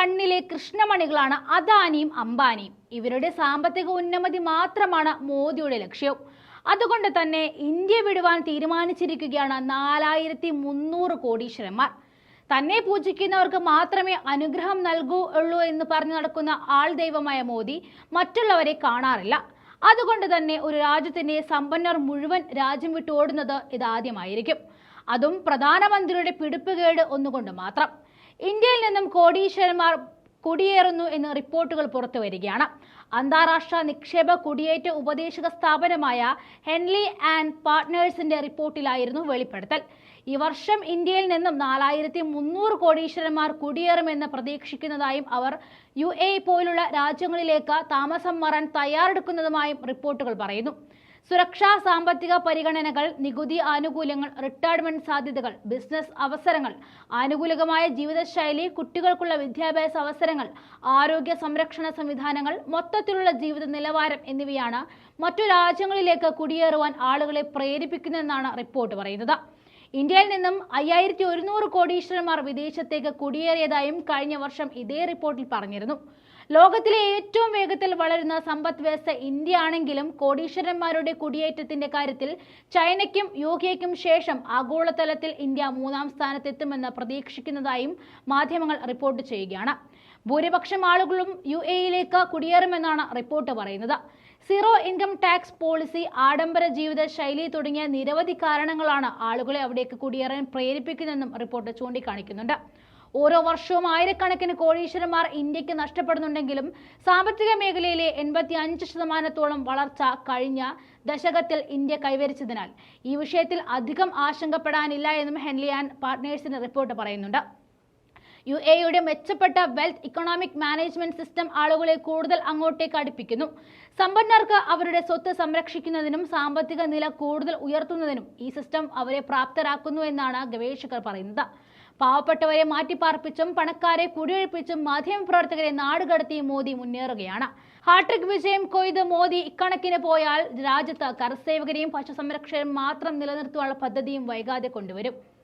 കണ്ണിലെ കൃഷ്ണമണികളാണ് അദാനിയും അംബാനിയും. ഇവരുടെ സാമ്പത്തിക ഉന്നമതി മാത്രമാണ് മോദിയുടെ ലക്ഷ്യം. അതുകൊണ്ട് തന്നെ ഇന്ത്യ വിടുവാൻ തീരുമാനിച്ചിരിക്കുകയാണ് 4300 കോടീശ്വരന്മാർ. തന്നെ പൂജിക്കുന്നവർക്ക് മാത്രമേ അനുഗ്രഹം നൽകുള്ളൂ എന്ന് പറഞ്ഞു നടക്കുന്ന ആൾ ദൈവമായ മോദി മറ്റുള്ളവരെ കാണാറില്ല. അതുകൊണ്ട് തന്നെ ഒരു രാജ്യത്തിന്റെ സമ്പന്നർ മുഴുവൻ രാജ്യം വിട്ടോടുന്നത് ഇതാദ്യമായിരിക്കും. അതും പ്രധാനമന്ത്രിയുടെ പിടിപ്പുകേട് ഒന്നുകൊണ്ട് മാത്രം. ഇന്ത്യയിൽ നിന്നും കോടീശ്വരന്മാർ കുടിയേറുന്നു എന്ന് റിപ്പോർട്ടുകൾ പുറത്തു വരികയാണ്. അന്താരാഷ്ട്ര നിക്ഷേപ കുടിയേറ്റ ഉപദേശക സ്ഥാപനമായ ഹെൻലി ആൻഡ് പാർട്ട്നേഴ്സിന്റെ റിപ്പോർട്ടിലായിരുന്നു വെളിപ്പെടുത്തൽ. ഈ വർഷം ഇന്ത്യയിൽ നിന്നും 4300 കോടീശ്വരന്മാർ കുടിയേറുമെന്ന് പ്രതീക്ഷിക്കുന്നതായും അവർ UAE പോലുള്ള രാജ്യങ്ങളിലേക്ക് താമസം മാറാൻ തയ്യാറെടുക്കുന്നതുമായും റിപ്പോർട്ടുകൾ പറയുന്നു. സുരക്ഷാ, സാമ്പത്തിക പരിഗണനകൾ, നികുതി ആനുകൂല്യങ്ങൾ, റിട്ടയർമെന്റ് സാധ്യതകൾ, ബിസിനസ് അവസരങ്ങൾ, ആനുകൂലികമായ ജീവിതശൈലി, കുട്ടികൾക്കുള്ള വിദ്യാഭ്യാസ അവസരങ്ങൾ, ആരോഗ്യ സംരക്ഷണ സംവിധാനങ്ങൾ, മൊത്തത്തിലുള്ള ജീവിത നിലവാരം എന്നിവയാണ് മറ്റു രാജ്യങ്ങളിലേക്ക് കുടിയേറുവാൻ ആളുകളെ പ്രേരിപ്പിക്കുന്നതെന്നാണ് റിപ്പോർട്ട് പറയുന്നത്. ഇന്ത്യയിൽ നിന്നും 5100 കോടീശ്വരന്മാർ വിദേശത്തേക്ക് കുടിയേറിയതായും കഴിഞ്ഞ വർഷം ഇതേ റിപ്പോർട്ടിൽ പറഞ്ഞിരുന്നു. ലോകത്തിലെ ഏറ്റവും വേഗത്തിൽ വളരുന്ന സമ്പദ് വ്യവസ്ഥ ഇന്ത്യ ആണെങ്കിലും കോടീശ്വരന്മാരുടെ കുടിയേറ്റത്തിന്റെ കാര്യത്തിൽ ചൈനയ്ക്കും UK-ക്കും ശേഷം ആഗോളതലത്തിൽ ഇന്ത്യ 3-ാം സ്ഥാനത്തെത്തുമെന്ന് പ്രതീക്ഷിക്കുന്നതായും മാധ്യമങ്ങൾ റിപ്പോർട്ട് ചെയ്യുകയാണ്. ഭൂരിപക്ഷം ആളുകളും UAE-യിലേക്ക് കുടിയേറുമെന്നാണ് റിപ്പോർട്ട് പറയുന്നത്. സീറോ ഇൻകം ടാക്സ് പോളിസി, ആഡംബര ജീവിത ശൈലി തുടങ്ങിയ നിരവധി കാരണങ്ങളാണ് ആളുകളെ അവിടേക്ക് കുടിയേറാൻ പ്രേരിപ്പിക്കുന്നതെന്നും റിപ്പോർട്ട് ചൂണ്ടിക്കാണിക്കുന്നുണ്ട്. ഓരോ വർഷവും ആയിരക്കണക്കിന് കോടീശ്വരന്മാർ ഇന്ത്യക്ക് നഷ്ടപ്പെടുന്നുണ്ടെങ്കിലും സാമ്പത്തിക മേഖലയിലെ 85% വളർച്ച കഴിഞ്ഞ ദശകത്തിൽ ഇന്ത്യ കൈവരിച്ചതിനാൽ ഈ വിഷയത്തിൽ അധികം ആശങ്കപ്പെടാനില്ല എന്നും ഹെൻലി ആൻഡ് പാർട്ട്നേഴ്സിന്റെ റിപ്പോർട്ട് പറയുന്നുണ്ട്. UAE-യുടെ മെച്ചപ്പെട്ട വെൽത്ത് ഇക്കണോമിക് മാനേജ്മെന്റ് സിസ്റ്റം ആളുകളെ കൂടുതൽ അങ്ങോട്ടേക്ക് അടുപ്പിക്കുന്നു. സമ്പന്നർക്ക് അവരുടെ സ്വത്ത് സംരക്ഷിക്കുന്നതിനും സാമ്പത്തിക നില കൂടുതൽ ഉയർത്തുന്നതിനും ഈ സിസ്റ്റം അവരെ പ്രാപ്തരാക്കുന്നു എന്നാണ് ഗവേഷകർ പറയുന്നത്. പാവപ്പെട്ടവരെ മാറ്റിപ്പാർപ്പിച്ചും പണക്കാരെ കുടിയൊഴിപ്പിച്ചും മാധ്യമപ്രവർത്തകരെ നാടുകടത്തിയും മോദി മുന്നേറുകയാണ്. ഹാട്രിക് വിജയം കൊയ്ത് മോദി ഇക്കണക്കിന് പോയാൽ രാജ്യത്ത് കർസേവകരെയും പശുസംരക്ഷകരെയും മാത്രം നിലനിർത്തുവാനുള്ള പദ്ധതിയും വൈകാതെ കൊണ്ടുവരും.